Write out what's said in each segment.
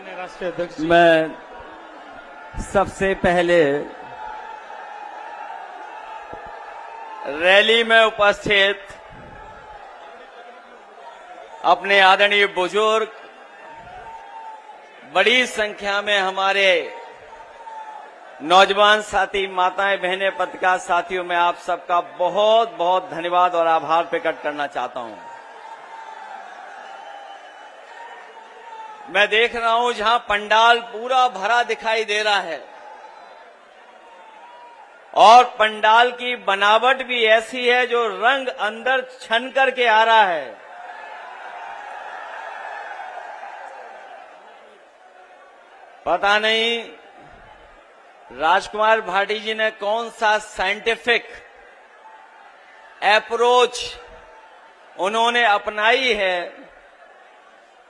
माननीय राष्ट्रीय अध्यक्ष जी। मैं सबसे पहले रैली में उपस्थित अपने आदरणीय बुजुर्ग, बड़ी संख्या में हमारे नौजवान साथी, माताएं, बहनें, पत्रकार साथियों, मैं आप सबका बहुत बहुत धन्यवाद और आभार प्रकट करना चाहता हूं। मैं देख रहा हूं जहां पंडाल पूरा भरा दिखाई दे रहा है और पंडाल की बनावट भी ऐसी है जो रंग अंदर छन करके आ रहा है। पता नहीं राजकुमार भाटी जी ने कौन सा साइंटिफिक अप्रोच उन्होंने अपनाई है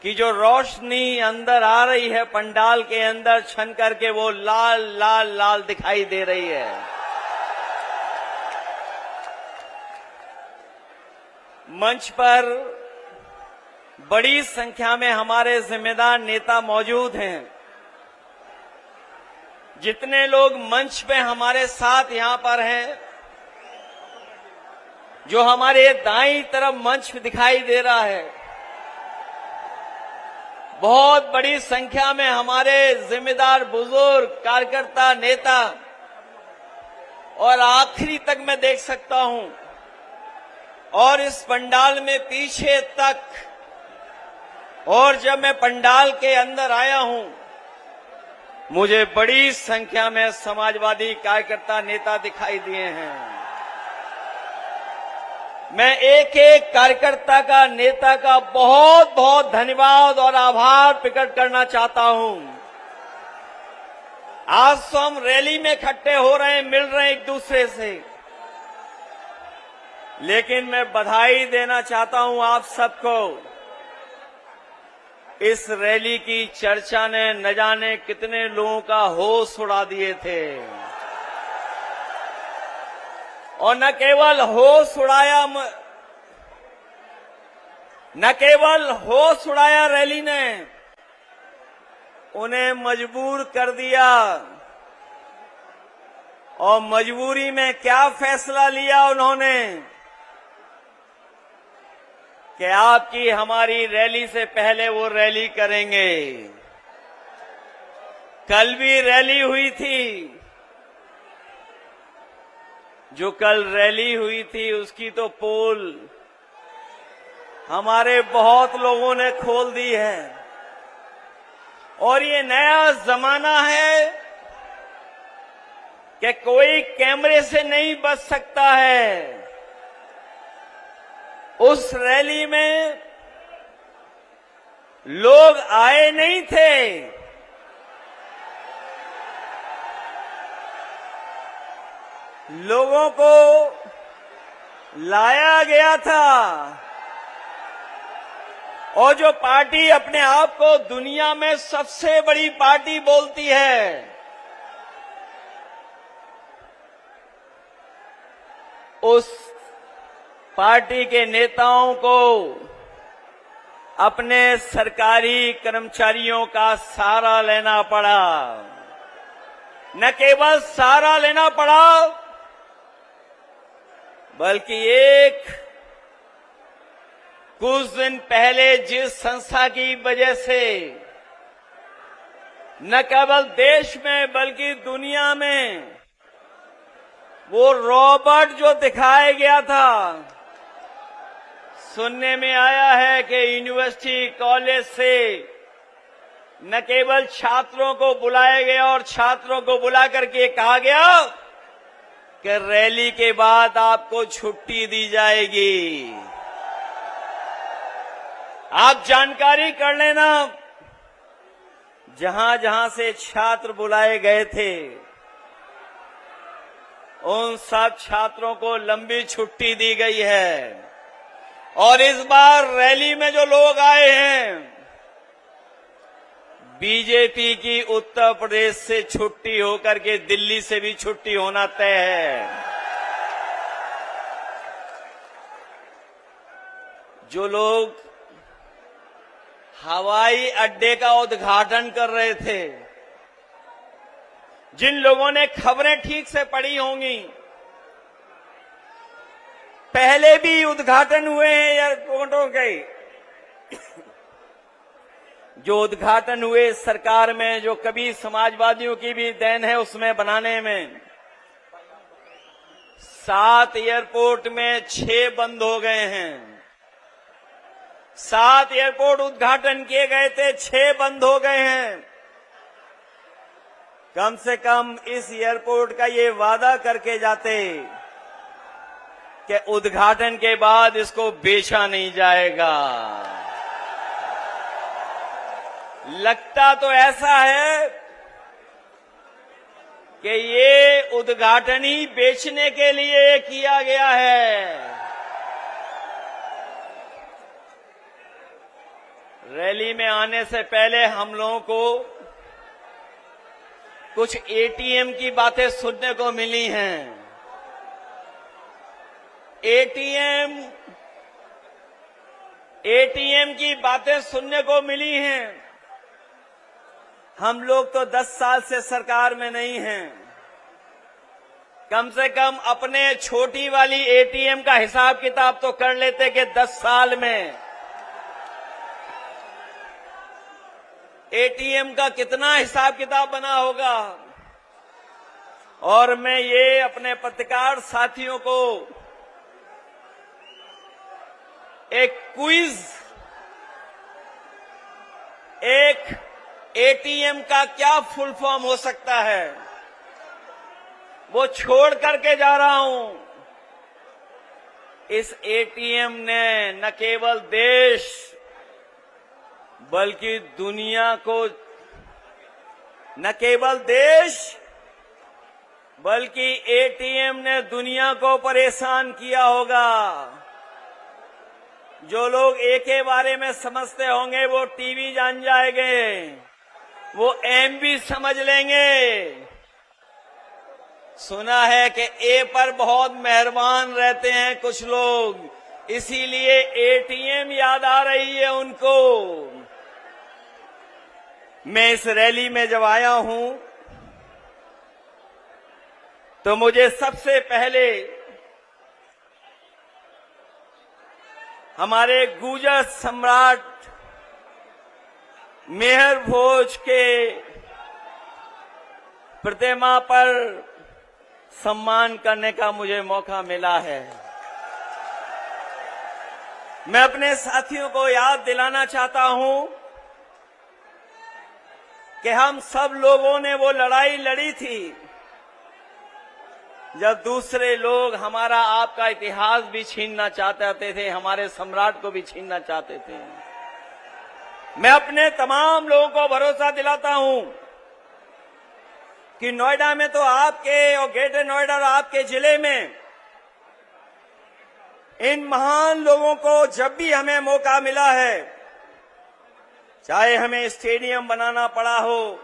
कि जो रोशनी अंदर आ रही है पंडाल के अंदर छन करके वो लाल लाल लाल दिखाई दे रही है। मंच पर बड़ी संख्या में हमारे जिम्मेदार नेता मौजूद हैं। जितने लोग मंच पे हमारे साथ यहां पर हैं, जो हमारे दाईं तरफ मंच दिखाई दे रहा है, बहुत बड़ी संख्या में हमारे जिम्मेदार बुजुर्ग, कार्यकर्ता, नेता और आखिरी तक मैं देख सकता हूं। और इस पंडाल में पीछे तक, और जब मैं पंडाल के अंदर आया हूं, मुझे बड़ी संख्या में समाजवादी कार्यकर्ता, नेता दिखाई दिए हैं। मैं एक एक कार्यकर्ता का, नेता का बहुत बहुत धन्यवाद और आभार प्रकट करना चाहता हूं। आज तो हम रैली में इकट्ठे हो रहे हैं, मिल रहे हैं एक दूसरे से, लेकिन मैं बधाई देना चाहता हूं आप सबको। इस रैली की चर्चा ने न जाने कितने लोगों का होश उड़ा दिए थे, और न केवल होश उड़ाया रैली ने, उन्हें मजबूर कर दिया। और मजबूरी में क्या फैसला लिया उन्होंने कि आपकी हमारी रैली से पहले वो रैली करेंगे। कल भी रैली हुई थी, जो कल रैली हुई थी उसकी तो पोल हमारे बहुत लोगों ने खोल दी है। और ये नया जमाना है कि कोई कैमरे से नहीं बच सकता है। उस रैली में लोग आए नहीं थे, लोगों को लाया गया था। और जो पार्टी अपने आप को दुनिया में सबसे बड़ी पार्टी बोलती है, उस पार्टी के नेताओं को अपने सरकारी कर्मचारियों का सहारा लेना पड़ा। न केवल सहारा लेना पड़ा, बल्कि कुछ दिन पहले जिस संस्था की वजह से न केवल देश में बल्कि दुनिया में वो रोबोट जो दिखाया गया था, सुनने में आया है कि यूनिवर्सिटी, कॉलेज से न केवल छात्रों को बुलाया गया और छात्रों को बुला करके कहा गया कि रैली के बाद आपको छुट्टी दी जाएगी। आप जानकारी कर लेना, जहां जहां से छात्र बुलाए गए थे, उन सब छात्रों को लंबी छुट्टी दी गई है। और इस बार रैली में जो लोग आए हैं, बीजेपी की उत्तर प्रदेश से छुट्टी होकर के दिल्ली से भी छुट्टी होना तय है। जो लोग हवाई अड्डे का उद्घाटन कर रहे थे। जिन लोगों ने खबरें ठीक से पढ़ी होंगी, पहले भी उद्घाटन हुए हैं एयरपोर्टों के। जो उद्घाटन हुए सरकार में, जो कभी समाजवादियों की भी देन है उसमें बनाने में, 7 एयरपोर्ट में 6 बंद हो गए हैं। 7 एयरपोर्ट उद्घाटन किए गए थे, 6 बंद हो गए हैं। कम से कम इस एयरपोर्ट का ये वादा करके जाते कि उद्घाटन के बाद इसको बेचा नहीं जाएगा। लगता तो ऐसा है कि ये उद्घाटन ही बेचने के लिए किया गया है। रैली में आने से पहले हम लोगों को कुछ एटीएम की बातें सुनने को मिली हैं। एटीएम की बातें सुनने को मिली हैं। हम लोग तो 10 साल से सरकार में नहीं हैं। कम से कम अपने छोटी वाली एटीएम का हिसाब किताब तो कर लेते कि 10 साल में एटीएम का कितना हिसाब किताब बना होगा। और मैं ये अपने पत्रकार साथियों को एक क्विज, एक एटीएम का क्या फुल फॉर्म हो सकता है, वो छोड़ करके जा रहा हूं। इस एटीएम ने न केवल देश बल्कि दुनिया को, न केवल देश बल्कि एटीएम ने दुनिया को परेशान किया होगा। जो लोग ए के बारे में समझते होंगे वो टीवी जान जाएंगे, वो एम भी समझ लेंगे। सुना है कि ए पर बहुत मेहरबान रहते हैं कुछ लोग, इसीलिए एटीएम याद आ रही है उनको। मैं इस रैली में जब आया हूं तो मुझे सबसे पहले हमारे गुर्जर सम्राट मेहर भोज के प्रतिमा पर सम्मान करने का मुझे मौका मिला है। मैं अपने साथियों को याद दिलाना चाहता हूं कि हम सब लोगों ने वो लड़ाई लड़ी थी जब दूसरे लोग हमारा आपका इतिहास भी छीनना चाहते थे, हमारे सम्राट को भी छीनना चाहते थे। मैं अपने तमाम लोगों को भरोसा दिलाता हूं कि नोएडा में तो आपके और ग्रेटर नोएडा और आपके जिले में इन महान लोगों को जब भी हमें मौका मिला है, चाहे हमें स्टेडियम बनाना पड़ा हो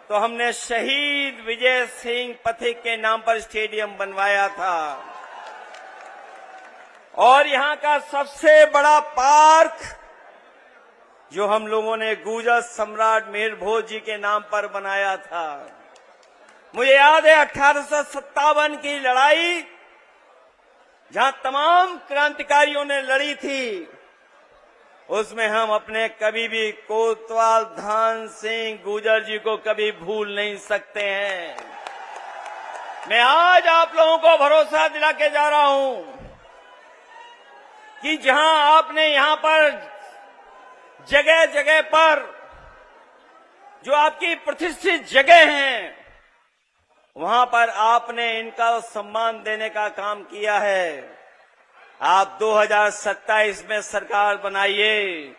तो हमने शहीद विजय सिंह पथिक के नाम पर स्टेडियम बनवाया था। और यहां का सबसे बड़ा पार्क जो हम लोगों ने गुर्जर सम्राट मेहर भोज जी के नाम पर बनाया था। मुझे याद है 1857 की लड़ाई, जहां तमाम क्रांतिकारियों ने लड़ी थी, उसमें हम अपने कभी भी कोतवाल धान सिंह गुर्जर जी को कभी भूल नहीं सकते हैं। मैं आज आप लोगों को भरोसा दिला के जा रहा हूं कि जहां आपने यहां पर जगह जगह पर जो आपकी प्रतिष्ठित जगह हैं, वहां पर आपने इनका सम्मान देने का काम किया है। आप 2027 में सरकार बनाइए,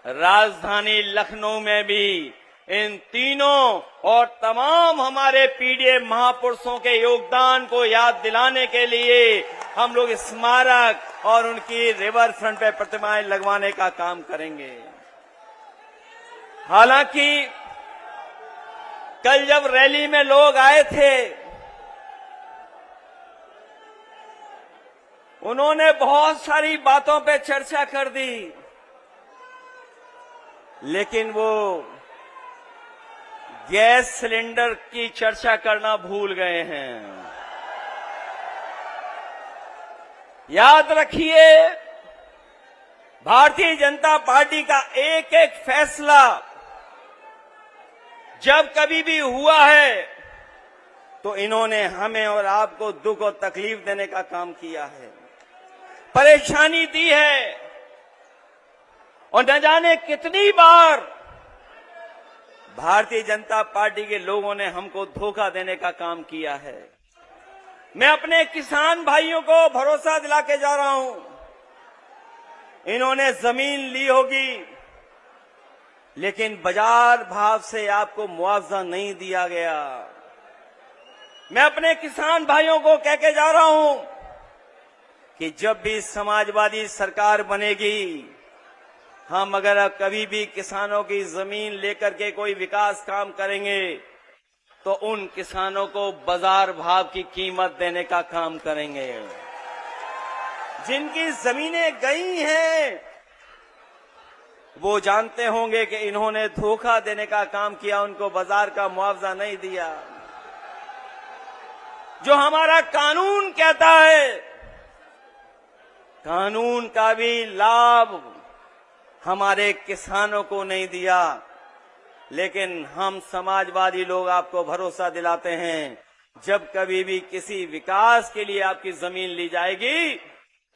राजधानी लखनऊ में भी इन तीनों और तमाम हमारे पीढ़ी महापुरुषों के योगदान को याद दिलाने के लिए हम लोग स्मारक और उनकी रिवर फ्रंट पे प्रतिमाएं लगवाने का काम करेंगे। हालांकि कल जब रैली में लोग आए थे, उन्होंने बहुत सारी बातों पे चर्चा कर दी। लेकिन वो गैस सिलेंडर की चर्चा करना भूल गए हैं। याद रखिए, भारतीय जनता पार्टी का एक एक फैसला जब कभी भी हुआ है तो इन्होंने हमें और आपको दुख और तकलीफ देने का काम किया है, परेशानी दी है, और न जाने कितनी बार भारतीय जनता पार्टी के लोगों ने हमको धोखा देने का काम किया है। मैं अपने किसान भाइयों को भरोसा दिला के जा रहा हूं, इन्होंने जमीन ली होगी लेकिन बाजार भाव से आपको मुआवजा नहीं दिया गया। मैं अपने किसान भाइयों को कह के जा रहा हूं कि जब भी समाजवादी सरकार बनेगी, हम अगर कभी भी किसानों की जमीन लेकर के कोई विकास काम करेंगे तो उन किसानों को बाजार भाव की कीमत देने का काम करेंगे। जिनकी जमीनें गई हैं वो जानते होंगे कि इन्होंने धोखा देने का काम किया, उनको बाजार का मुआवजा नहीं दिया। जो हमारा कानून कहता है, कानून का भी लाभ हमारे किसानों को नहीं दिया। लेकिन हम समाजवादी लोग आपको भरोसा दिलाते हैं, जब कभी भी किसी विकास के लिए आपकी जमीन ली जाएगी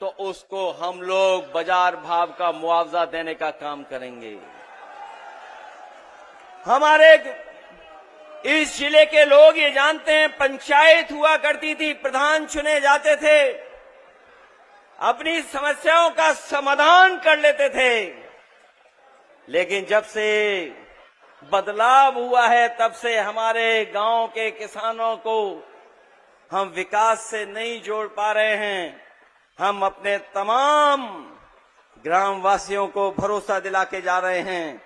तो उसको हम लोग बाजार भाव का मुआवजा देने का काम करेंगे। हमारे इस जिले के लोग ये जानते हैं, पंचायत हुआ करती थी, प्रधान चुने जाते थे, अपनी समस्याओं का समाधान कर लेते थे। लेकिन जब से बदलाव हुआ है तब से हमारे गांव के किसानों को हम विकास से नहीं जोड़ पा रहे हैं। हम अपने तमाम ग्रामवासियों को भरोसा दिला के जा रहे हैं,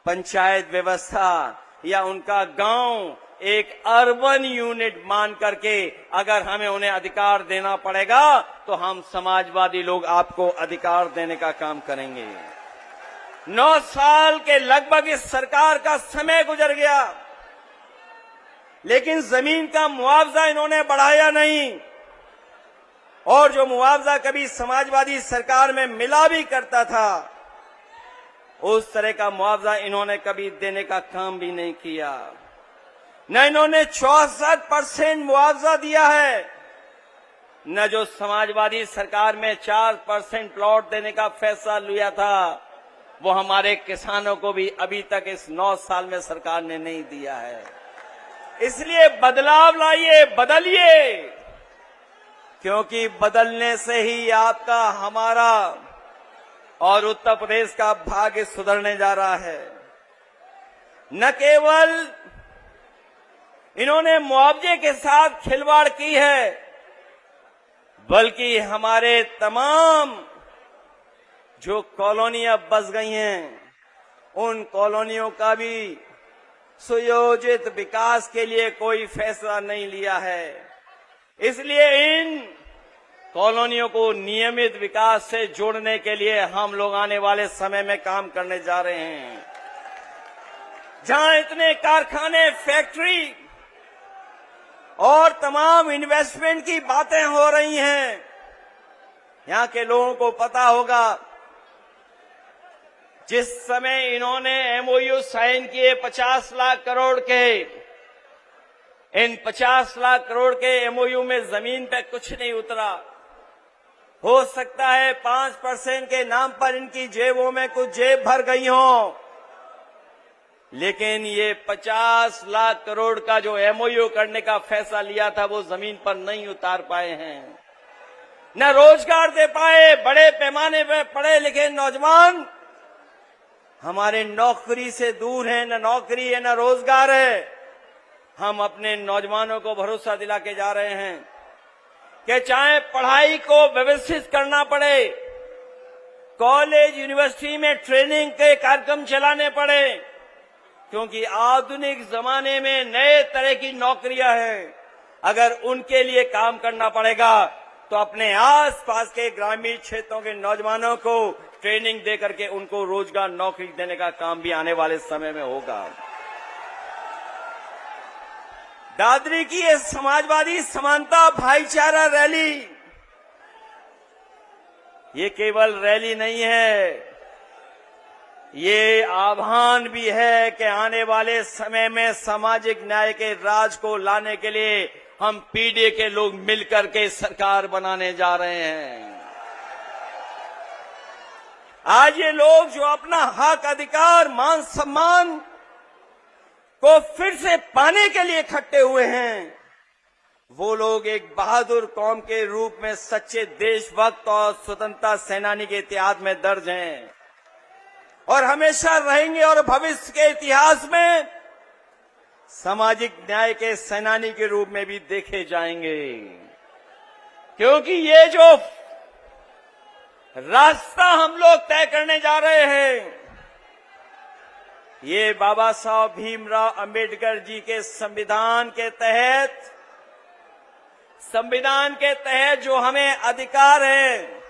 पंचायत व्यवस्था या उनका गांव एक अर्बन यूनिट मान करके अगर हमें उन्हें अधिकार देना पड़ेगा तो हम समाजवादी लोग आपको अधिकार देने का काम करेंगे। 9 साल के लगभग इस सरकार का समय गुजर गया, लेकिन जमीन का मुआवजा इन्होंने बढ़ाया नहीं, और जो मुआवजा कभी समाजवादी सरकार में मिला भी करता था उस तरह का मुआवजा इन्होंने कभी देने का काम भी नहीं किया। न इन्होंने 64% मुआवजा दिया है, न जो समाजवादी सरकार में 4% प्लॉट देने का फैसला लिया था वो हमारे किसानों को भी अभी तक इस 9 साल में सरकार ने नहीं दिया है। इसलिए बदलाव लाइए, बदलिए, क्योंकि बदलने से ही आपका, हमारा और उत्तर प्रदेश का भाग्य सुधरने जा रहा है। न केवल इन्होंने मुआवजे के साथ खिलवाड़ की है, बल्कि हमारे तमाम जो कॉलोनियां बस गई हैं उन कॉलोनियों का भी सुयोजित विकास के लिए कोई फैसला नहीं लिया है। इसलिए इन कॉलोनियों को नियमित विकास से जोड़ने के लिए हम लोग आने वाले समय में काम करने जा रहे हैं। जहां इतने कारखाने, फैक्ट्री और तमाम इन्वेस्टमेंट की बातें हो रही हैं, यहां के लोगों को पता होगा जिस समय इन्होंने एमओयू साइन किए 50 लाख करोड़ के, इन 50 लाख करोड़ के एमओयू में जमीन पे कुछ नहीं उतरा। हो सकता है 5% के नाम पर इनकी जेबों में कुछ जेब भर गई हो, लेकिन ये 50 लाख करोड़ का जो एमओयू करने का फैसला लिया था वो जमीन पर नहीं उतार पाए हैं, न रोजगार दे पाए। बड़े पैमाने पर पढ़े लिखे नौजवान हमारे नौकरी से दूर हैं, न नौकरी है न रोजगार है। हम अपने नौजवानों को भरोसा दिला के जा रहे हैं कि चाहे पढ़ाई को व्यवस्थित करना पड़े, कॉलेज यूनिवर्सिटी में ट्रेनिंग के कार्यक्रम चलाने पड़े, क्योंकि आधुनिक जमाने में नए तरह की नौकरियां हैं। अगर उनके लिए काम करना पड़ेगा तो अपने आसपास के ग्रामीण क्षेत्रों के नौजवानों को ट्रेनिंग दे करके उनको रोजगार नौकरी देने का काम भी आने वाले समय में होगा। दादरी की ये समाजवादी समानता भाईचारा रैली, ये केवल रैली नहीं है, ये आह्वान भी है कि आने वाले समय में सामाजिक न्याय के राज को लाने के लिए हम पीडीए के लोग मिलकर के सरकार बनाने जा रहे हैं। आज ये लोग जो अपना हक, अधिकार, मान सम्मान को फिर से पाने के लिए इकट्ठे हुए हैं, वो लोग एक बहादुर कौम के रूप में सच्चे देशभक्त और स्वतंत्रता सेनानी के इतिहास में दर्ज हैं और हमेशा रहेंगे और भविष्य के इतिहास में सामाजिक न्याय के सेनानी के रूप में भी देखे जाएंगे। क्योंकि ये जो रास्ता हम लोग तय करने जा रहे हैं, ये बाबा साहब भीमराव अंबेडकर जी के संविधान के तहत जो हमें अधिकार है,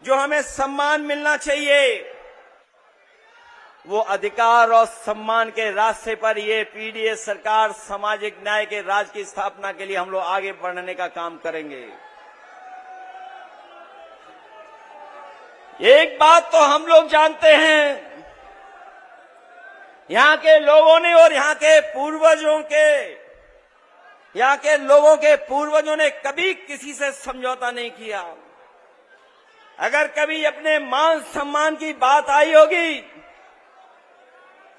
जो हमें सम्मान मिलना चाहिए, वो अधिकार और सम्मान के रास्ते पर ये पीडीए सरकार सामाजिक न्याय के राज की स्थापना के लिए हम लोग आगे बढ़ने का काम करेंगे। एक बात तो हम लोग जानते हैं, यहाँ के लोगों ने और यहाँ के लोगों के पूर्वजों ने कभी किसी से समझौता नहीं किया। अगर कभी अपने मान सम्मान की बात आई होगी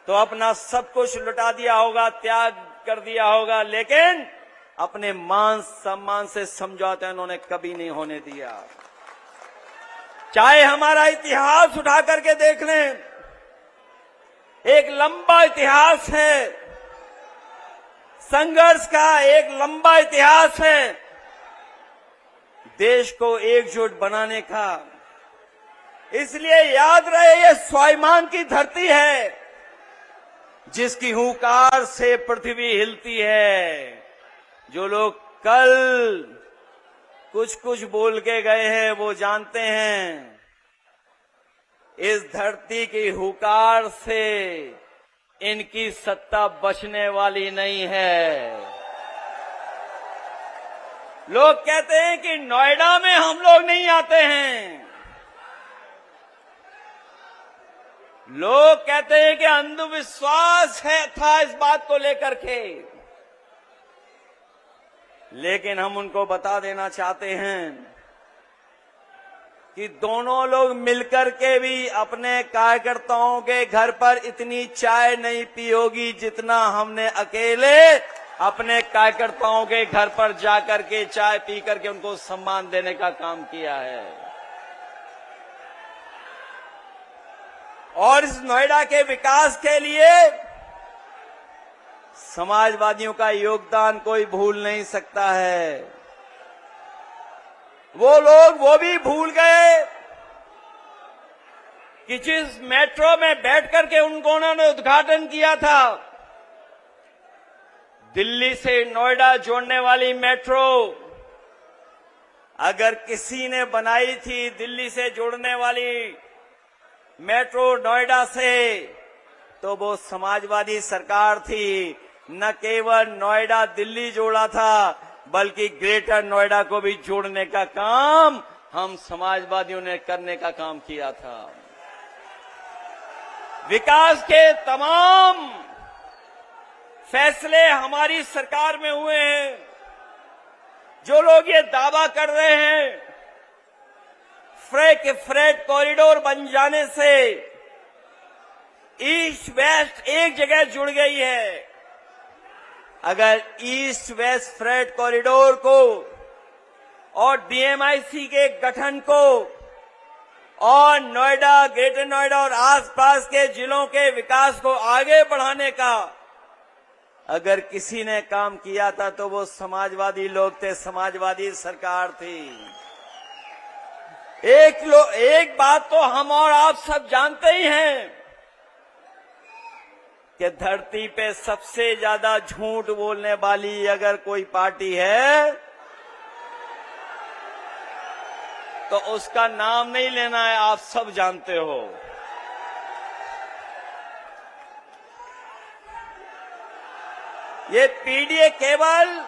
तो अपना सब कुछ लुटा दिया होगा, त्याग कर दिया होगा, लेकिन अपने मान सम्मान से समझौता उन्होंने कभी नहीं होने दिया। चाहे हमारा इतिहास उठा करके देख लें, एक लंबा इतिहास है, संघर्ष का एक लंबा इतिहास है, देश को एकजुट बनाने का। इसलिए याद रहे, ये स्वाभिमान की धरती है जिसकी हुंकार से पृथ्वी हिलती है। जो लोग कल कुछ बोल के गए हैं वो जानते हैं, इस धरती की हुंकार से इनकी सत्ता बचने वाली नहीं है। लोग कहते हैं कि नोएडा में हम लोग नहीं आते हैं, लोग कहते हैं कि अंधविश्वास था इस बात को लेकर के, लेकिन हम उनको बता देना चाहते हैं कि दोनों लोग मिलकर के भी अपने कार्यकर्ताओं के घर पर इतनी चाय नहीं पी होगी जितना हमने अकेले अपने कार्यकर्ताओं के घर पर जाकर के चाय पी करके उनको सम्मान देने का काम किया है। और इस नोएडा के विकास के लिए समाजवादियों का योगदान कोई भूल नहीं सकता है। वो लोग वो भी भूल गए कि जिस मेट्रो में बैठ करके उन्होंने उद्घाटन किया था, दिल्ली से नोएडा जोड़ने वाली मेट्रो, अगर किसी ने बनाई थी दिल्ली से जोड़ने वाली मेट्रो नोएडा से, तो वो समाजवादी सरकार थी। न केवल नोएडा दिल्ली जोड़ा था, बल्कि ग्रेटर नोएडा को भी जोड़ने का काम हम समाजवादियों ने करने का काम किया था। विकास के तमाम फैसले हमारी सरकार में हुए हैं। जो लोग ये दावा कर रहे हैं फ्रेट कॉरिडोर बन जाने से ईस्ट वेस्ट एक जगह जुड़ गई है, अगर ईस्ट वेस्ट फ्रेट कॉरिडोर को और डीएमआईसी के गठन को और नोएडा, ग्रेटर नोएडा और आसपास के जिलों के विकास को आगे बढ़ाने का अगर किसी ने काम किया था तो वो समाजवादी लोग थे, समाजवादी सरकार थी। एक बात तो हम और आप सब जानते ही हैं कि धरती पे सबसे ज्यादा झूठ बोलने वाली अगर कोई पार्टी है तो उसका नाम नहीं लेना है, आप सब जानते हो। ये पीडीए केवल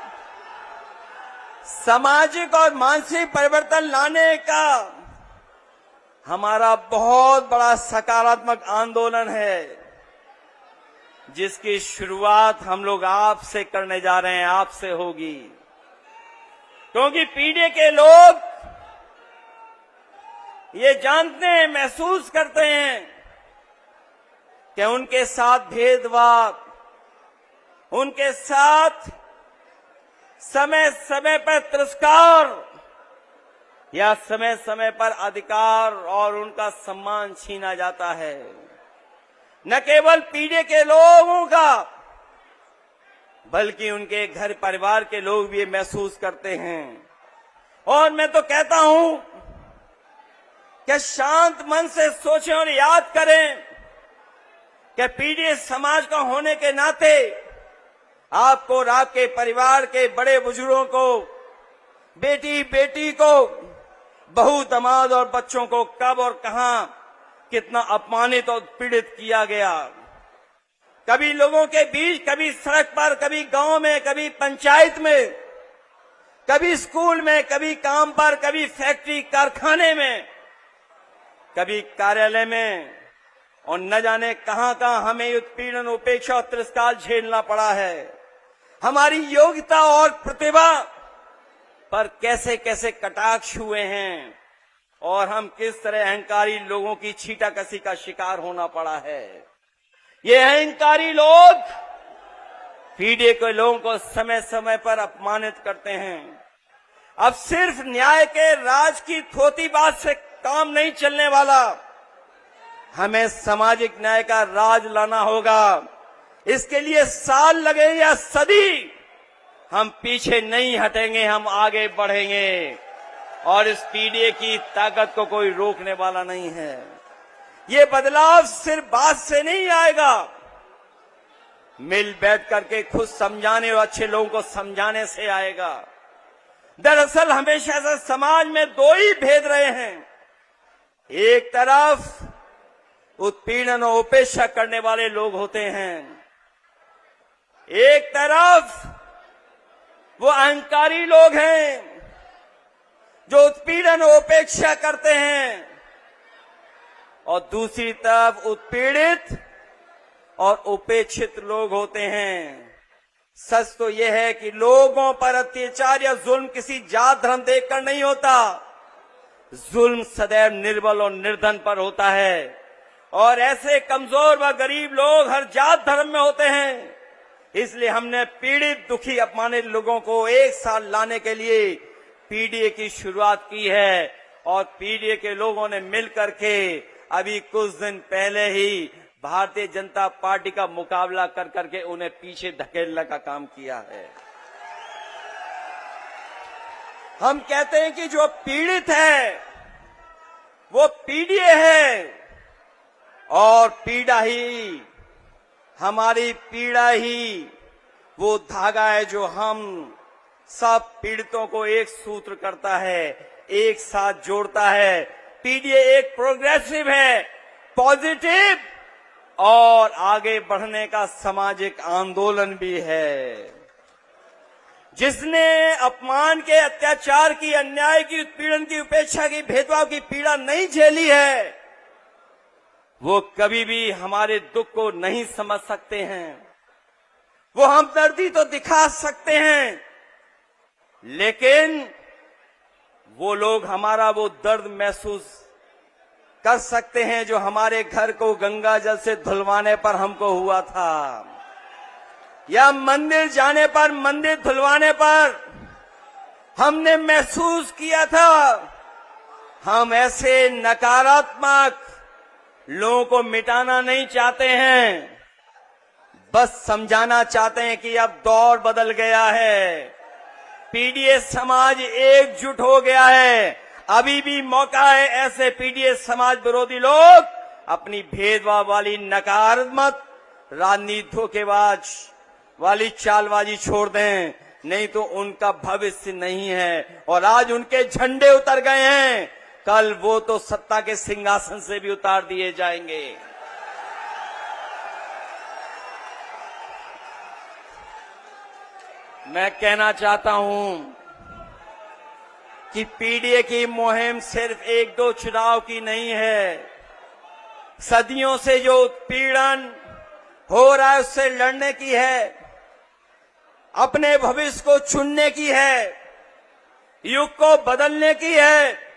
सामाजिक और मानसिक परिवर्तन लाने का हमारा बहुत बड़ा सकारात्मक आंदोलन है, जिसकी शुरुआत हम लोग आपसे करने जा रहे हैं, आपसे होगी। क्योंकि पीडीए के लोग ये जानते हैं, महसूस करते हैं कि उनके साथ भेदभाव, उनके साथ समय समय पर तिरस्कार या समय समय पर अधिकार और उनका सम्मान छीना जाता है। न केवल पीडीए के लोगों का, बल्कि उनके घर परिवार के लोग भी ये महसूस करते हैं। और मैं तो कहता हूं कि शांत मन से सोचें और याद करें कि पीडीए समाज का होने के नाते आपको और आपके परिवार के बड़े बुजुर्गों को, बेटी बेटी को, बहू दामाद और बच्चों को कब और कहां कितना अपमानित और पीड़ित किया गया। कभी लोगों के बीच, कभी सड़क पर, कभी गांव में, कभी पंचायत में, कभी स्कूल में, कभी काम पर, कभी फैक्ट्री कारखाने में, कभी कार्यालय में, और न जाने कहां कहां हमें उत्पीड़न, उपेक्षा और तिरस्कार झेलना पड़ा है। हमारी योग्यता और प्रतिभा पर कैसे कैसे कटाक्ष हुए हैं और हम किस तरह अहंकारी लोगों की छीटाकशी का शिकार होना पड़ा है। ये अहंकारी लोग पीडीए के लोगों को समय समय पर अपमानित करते हैं। अब सिर्फ न्याय के राज की थोती बात से काम नहीं चलने वाला, हमें सामाजिक न्याय का राज लाना होगा। इसके लिए साल लगे या सदी, हम पीछे नहीं हटेंगे, हम आगे बढ़ेंगे और इस पीडीए की ताकत को कोई रोकने वाला नहीं है। ये बदलाव सिर्फ बात से नहीं आएगा, मिल बैठ करके खुद समझाने और अच्छे लोगों को समझाने से आएगा। दरअसल हमेशा से समाज में दो ही भेद रहे हैं। एक तरफ उत्पीड़न और उपेक्षा करने वाले लोग होते हैं, एक तरफ वो अहंकारी लोग हैं जो उत्पीड़न और उपेक्षा करते हैं, और दूसरी तरफ उत्पीड़ित और उपेक्षित लोग होते हैं। सच तो यह है कि लोगों पर अत्याचार या जुल्म किसी जात धर्म देखकर नहीं होता। जुल्म सदैव निर्बल और निर्धन पर होता है, और ऐसे कमजोर व गरीब लोग हर जात धर्म में होते हैं। इसलिए हमने पीड़ित, दुखी, अपमानित लोगों को एक साथ लाने के लिए पीडीए की शुरुआत की है, और पीडीए के लोगों ने मिलकर के अभी कुछ दिन पहले ही भारतीय जनता पार्टी का मुकाबला कर करके उन्हें पीछे धकेलने का काम किया है। हम कहते हैं कि जो पीड़ित है वो पीडीए है, और पीड़ा ही, हमारी पीड़ा ही वो धागा है जो हम सब पीड़ितों को एक सूत्र करता है, एक साथ जोड़ता है। पीडीए एक प्रोग्रेसिव है, पॉजिटिव और आगे बढ़ने का सामाजिक आंदोलन भी है। जिसने अपमान के, अत्याचार की, अन्याय की, उत्पीड़न की, उपेक्षा की, भेदभाव की पीड़ा नहीं झेली है, वो कभी भी हमारे दुख को नहीं समझ सकते हैं। वो हमदर्दी तो दिखा सकते हैं, लेकिन वो लोग हमारा वो दर्द महसूस कर सकते हैं जो हमारे घर को गंगा जल से धुलवाने पर हमको हुआ था, या मंदिर जाने पर, मंदिर धुलवाने पर हमने महसूस किया था। हम ऐसे नकारात्मक लोगों को मिटाना नहीं चाहते हैं, बस समझाना चाहते हैं कि अब दौर बदल गया है, पीडीए समाज एकजुट हो गया है। अभी भी मौका है ऐसे पीडीए समाज विरोधी लोग अपनी भेदभाव वाली, नकारात्मक राजनीति, धोखेबाज वाली चालबाजी छोड़ दें, नहीं तो उनका भविष्य नहीं है। और आज उनके झंडे उतर गए हैं, कल वो तो सत्ता के सिंहासन से भी उतार दिए जाएंगे। मैं कहना चाहता हूं कि पीडीए की मुहिम सिर्फ एक दो चुनाव की नहीं है। सदियों से जो उत्पीड़न हो रहा है उससे लड़ने की है, अपने भविष्य को चुनने की है, युग को बदलने की है।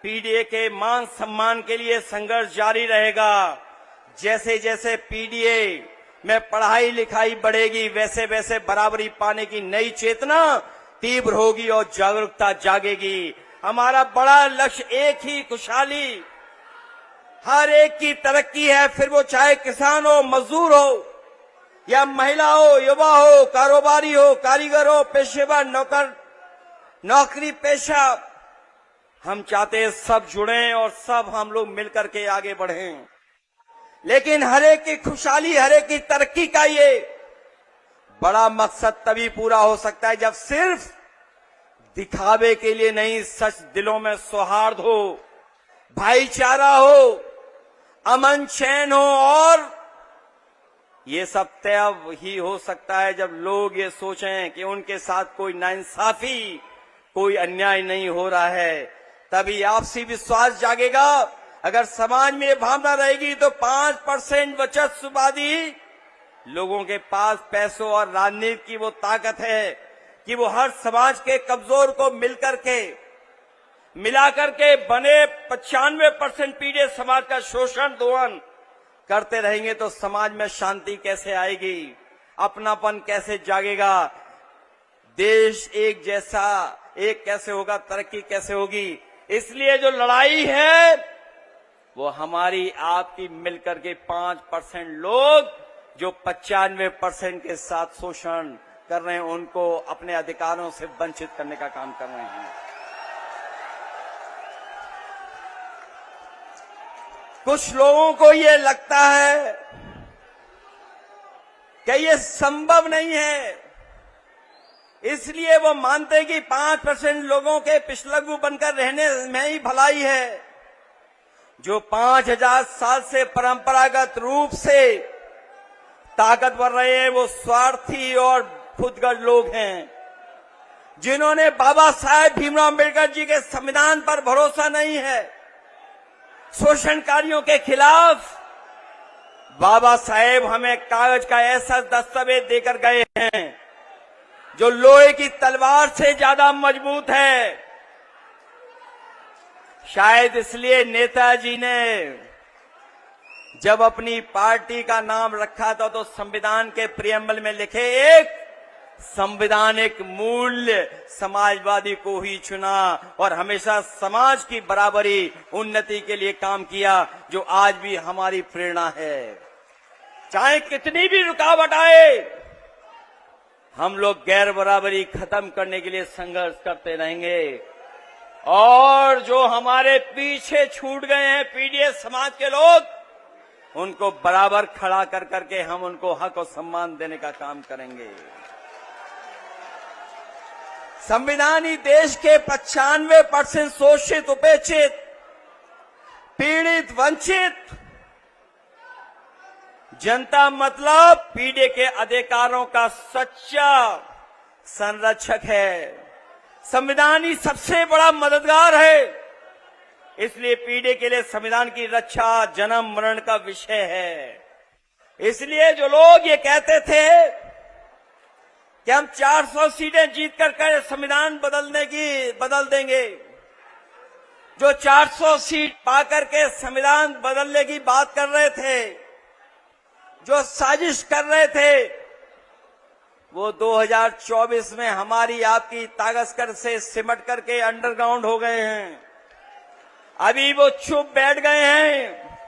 पीडीए के मान सम्मान के लिए संघर्ष जारी रहेगा। जैसे जैसे पीडीए में पढ़ाई लिखाई बढ़ेगी वैसे वैसे बराबरी पाने की नई चेतना तीव्र होगी और जागरूकता जागेगी। हमारा बड़ा लक्ष्य एक ही, खुशहाली, हर एक की तरक्की है। फिर वो चाहे किसान हो, मजदूर हो या महिला हो, युवा हो, कारोबारी हो, कारीगर हो, पेशेवर, नौकरी पेशा, हम चाहते हैं सब जुड़ें और सब हम लोग मिलकर के आगे बढ़ें। लेकिन हर एक की खुशहाली, हर एक की तरक्की का ये बड़ा मकसद तभी पूरा हो सकता है जब सिर्फ दिखावे के लिए नहीं, सच दिलों में सौहार्द हो, भाईचारा हो, अमन चैन हो। और ये सब तब ही हो सकता है जब लोग ये सोचें कि उनके साथ कोई नाइंसाफी, कोई अन्याय नहीं हो रहा है। तभी आपसी विश्वास जागेगा। अगर समाज में ये भावना रहेगी तो 5% बचतवादी लोगों के पास पैसों और राजनीति की वो ताकत है कि वो हर समाज के कमजोर को मिलाकर के बने 95% पीड़ित समाज का शोषण दोहन करते रहेंगे तो समाज में शांति कैसे आएगी, अपनापन कैसे जागेगा, देश एक जैसा एक कैसे होगा, तरक्की कैसे होगी। इसलिए जो लड़ाई है वो हमारी आपकी मिलकर के 5% लोग जो 95% के साथ शोषण कर रहे हैं उनको अपने अधिकारों से वंचित करने का काम कर रहे हैं। कुछ लोगों को ये लगता है कि ये संभव नहीं है, इसलिए वो मानते हैं कि 5% लोगों के पिछलग्गू बनकर रहने में ही भलाई है। जो 5000 साल से परंपरागत रूप से ताकतवर रहे हैं वो स्वार्थी और खुदगर्ज लोग हैं, जिन्होंने बाबा साहेब भीमराव अम्बेडकर जी के संविधान पर भरोसा नहीं है। शोषणकारियों के खिलाफ बाबा साहेब हमें कागज का ऐसा दस्तावेज देकर गए हैं जो लोहे की तलवार से ज्यादा मजबूत है। शायद इसलिए नेताजी ने जब अपनी पार्टी का नाम रखा था तो संविधान के प्रियम्बल में लिखे एक संवैधानिक मूल्य समाजवादी को ही चुना और हमेशा समाज की बराबरी, उन्नति के लिए काम किया, जो आज भी हमारी प्रेरणा है। चाहे कितनी भी रुकावट आए, हम लोग गैर बराबरी खत्म करने के लिए संघर्ष करते रहेंगे। और जो हमारे पीछे छूट गए हैं पीडीए समाज के लोग, उनको बराबर खड़ा कर करके हम उनको हक और सम्मान देने का काम करेंगे। संविधान ही देश के 95% शोषित, उपेक्षित, पीड़ित, वंचित जनता मतलब पीडीए के अधिकारों का सच्चा संरक्षक है। संविधान ही सबसे बड़ा मददगार है, इसलिए पीडीए के लिए संविधान की रक्षा जन्म मरण का विषय है। इसलिए जो लोग ये कहते थे कि हम 400 सीटें जीत कर संविधान बदल देंगे, जो 400 सीट पाकर के संविधान बदलने की बात कर रहे थे, जो साजिश कर रहे थे, वो 2024 में हमारी आपकी ताकत से सिमट करके अंडरग्राउंड हो गए हैं। अभी वो चुप बैठ गए हैं।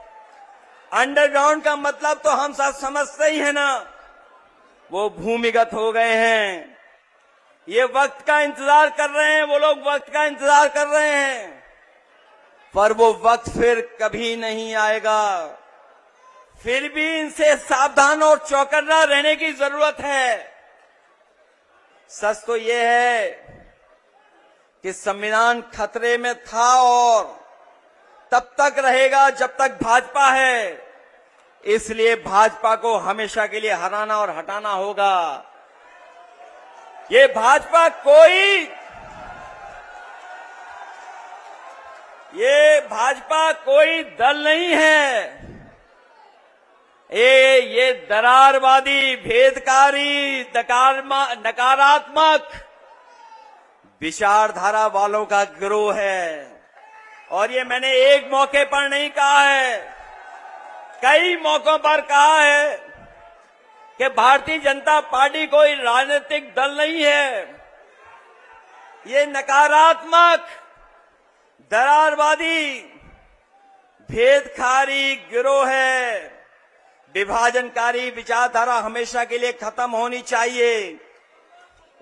अंडरग्राउंड का मतलब तो हम सब समझते ही है ना, वो भूमिगत हो गए हैं। ये वक्त का इंतजार कर रहे हैं, वो लोग वक्त का इंतजार कर रहे हैं, पर वो वक्त फिर कभी नहीं आएगा। फिर भी इनसे सावधान और चौकन्ना रहने की जरूरत है। सच तो ये है कि संविधान खतरे में था और तब तक रहेगा जब तक भाजपा है। इसलिए भाजपा को हमेशा के लिए हराना और हटाना होगा। ये भाजपा कोई दल नहीं है। ये दरारवादी, भेदकारी, नकारात्मक विचारधारा वालों का गिरोह है। और ये मैंने एक मौके पर नहीं कहा है, कई मौकों पर कहा है कि भारतीय जनता पार्टी कोई राजनीतिक दल नहीं है। ये नकारात्मक, दरारवादी, भेदकारी गिरोह है। विभाजनकारी विचारधारा हमेशा के लिए खत्म होनी चाहिए।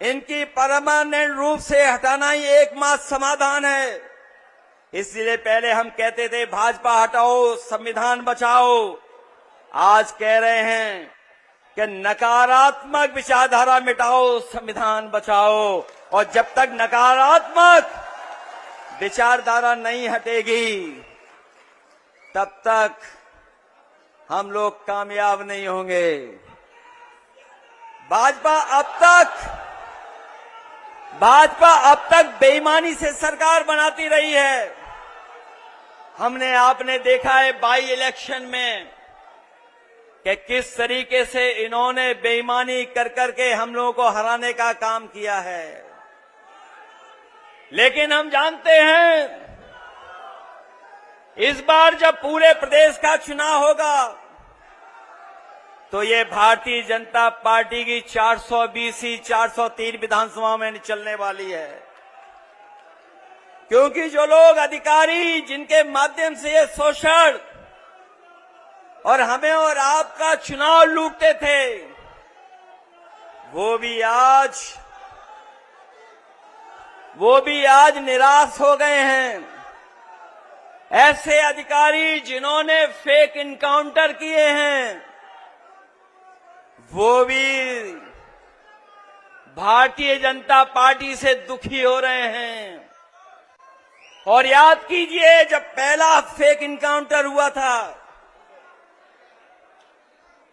इनकी परमानेंट रूप से हटाना ही एकमात्र समाधान है। इसलिए पहले हम कहते थे भाजपा हटाओ, संविधान बचाओ। आज कह रहे हैं कि नकारात्मक विचारधारा मिटाओ, संविधान बचाओ। और जब तक नकारात्मक विचारधारा नहीं हटेगी, तब तक हम लोग कामयाब नहीं होंगे। भाजपा अब तक बेईमानी से सरकार बनाती रही है। आपने देखा है बाई इलेक्शन में कि किस तरीके से इन्होंने बेईमानी कर करके हम लोगों को हराने का काम किया है। लेकिन हम जानते हैं इस बार जब पूरे प्रदेश का चुनाव होगा तो ये भारतीय जनता पार्टी की 420 403 विधानसभा में चलने वाली है। क्योंकि जो लोग अधिकारी जिनके माध्यम से ये शोषण और हमें और आपका चुनाव लूटते थे, वो भी आज निराश हो गए हैं। ऐसे अधिकारी जिन्होंने फेक इनकाउंटर किए हैं, वो भी भारतीय जनता पार्टी से दुखी हो रहे हैं। और याद कीजिए, जब पहला फेक इनकाउंटर हुआ था,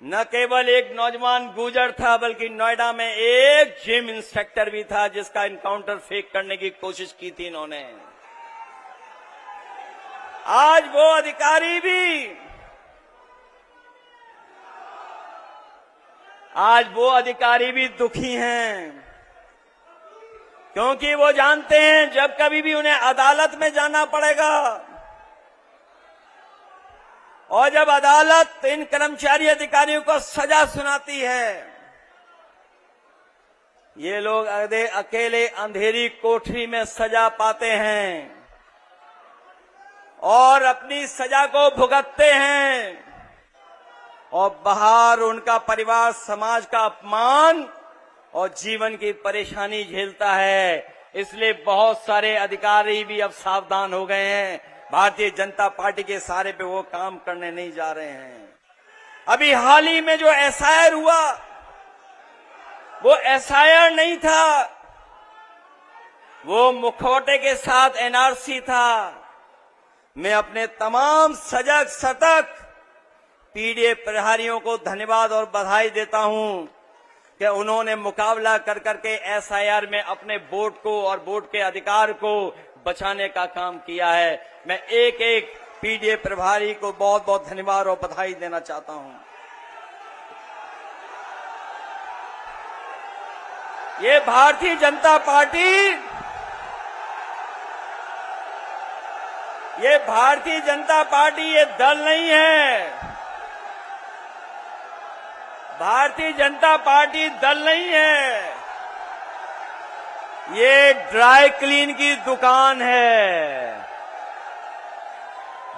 न केवल एक नौजवान गुजर था, बल्कि नोएडा में एक जिम इंस्पेक्टर भी था जिसका इनकाउंटर फेक करने की कोशिश की थी इन्होंने। आज वो अधिकारी भी दुखी हैं, क्योंकि वो जानते हैं जब कभी भी उन्हें अदालत में जाना पड़ेगा और जब अदालत इन कर्मचारी अधिकारियों को सजा सुनाती है, ये लोग अकेले अंधेरी कोठरी में सजा पाते हैं और अपनी सजा को भुगतते हैं। और बाहर उनका परिवार समाज का अपमान और जीवन की परेशानी झेलता है। इसलिए बहुत सारे अधिकारी भी अब सावधान हो गए हैं। भारतीय जनता पार्टी के सहारे पे वो काम करने नहीं जा रहे हैं। अभी हाल ही में जो एसआईआर हुआ, वो एसआईआर नहीं था, वो मुखौटे के साथ एनआरसी था। मैं अपने तमाम सजग सतर्क पीडीएफ प्रहरियों को धन्यवाद और बधाई देता हूं कि उन्होंने मुकाबला कर करके एसआईआर में अपने वोट को और वोट के अधिकार को बचाने का काम किया है। मैं एक एक पीडीएफ प्रभारी को बहुत बहुत धन्यवाद और बधाई देना चाहता हूं। ये भारतीय जनता पार्टी ये दल नहीं है। भारतीय जनता पार्टी दल नहीं है, ये ड्राई क्लीन की दुकान है।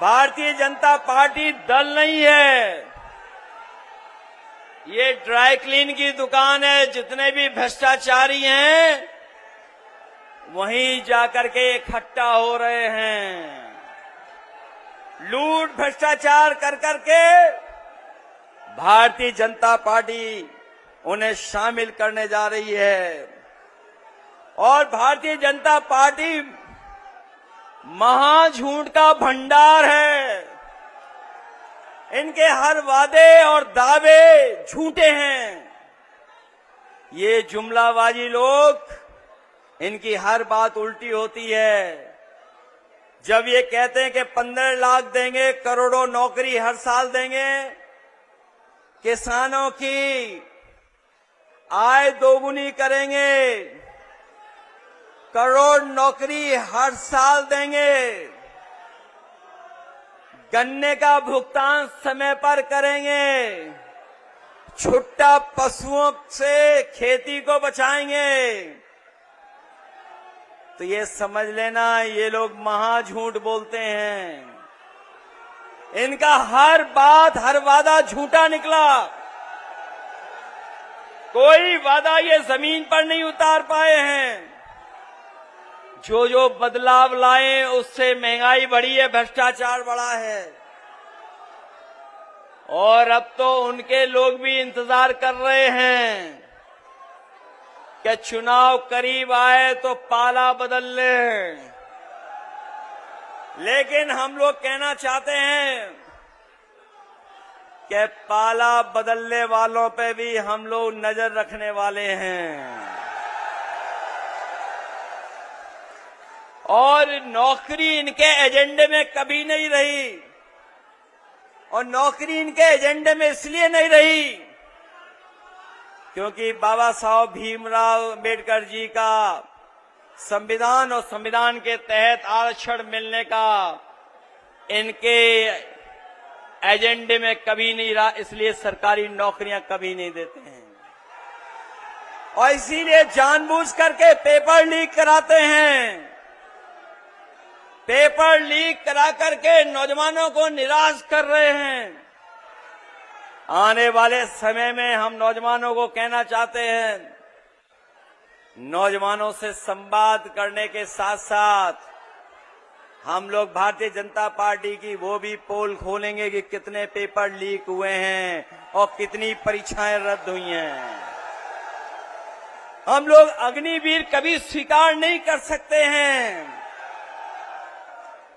भारतीय जनता पार्टी दल नहीं है, ये ड्राई क्लीन की दुकान है। जितने भी भ्रष्टाचारी हैं वहीं जाकर के इकट्ठा हो रहे हैं। लूट भ्रष्टाचार कर करके भारतीय जनता पार्टी उन्हें शामिल करने जा रही है। और भारतीय जनता पार्टी महाझूठ का भंडार है। इनके हर वादे और दावे झूठे हैं। ये जुमलाबाजी लोग, इनकी हर बात उल्टी होती है। जब ये कहते हैं कि 15 लाख देंगे, करोड़ों नौकरी हर साल देंगे, किसानों की आय दोगुनी करेंगे, करोड़ नौकरी हर साल देंगे, गन्ने का भुगतान समय पर करेंगे, छुट्टा पशुओं से खेती को बचाएंगे, तो ये समझ लेना ये लोग महाझूठ बोलते हैं। इनका हर बात, हर वादा झूठा निकला। कोई वादा ये जमीन पर नहीं उतार पाए हैं। जो जो बदलाव लाए उससे महंगाई बढ़ी है, भ्रष्टाचार बढ़ा है। और अब तो उनके लोग भी इंतजार कर रहे हैं कि चुनाव करीब आए तो पाला बदल ले। लेकिन हम लोग कहना चाहते हैं कि पाला बदलने वालों पे भी हम लोग नजर रखने वाले हैं। और नौकरी इनके एजेंडे में कभी नहीं रही। और नौकरी इनके एजेंडे में इसलिए नहीं रही क्योंकि बाबा साहब भीमराव अम्बेडकर जी का संविधान और संविधान के तहत आरक्षण मिलने का इनके एजेंडे में कभी नहीं रहा। इसलिए सरकारी नौकरियां कभी नहीं देते हैं। और इसीलिए जानबूझ करके पेपर लीक कराते हैं। पेपर लीक करा करके नौजवानों को निराश कर रहे हैं। आने वाले समय में हम नौजवानों को कहना चाहते हैं, नौजवानों से संवाद करने के साथ साथ हम लोग भारतीय जनता पार्टी की वो भी पोल खोलेंगे कि कितने पेपर लीक हुए हैं और कितनी परीक्षाएं रद्द हुई हैं। हम लोग अग्निवीर कभी स्वीकार नहीं कर सकते हैं।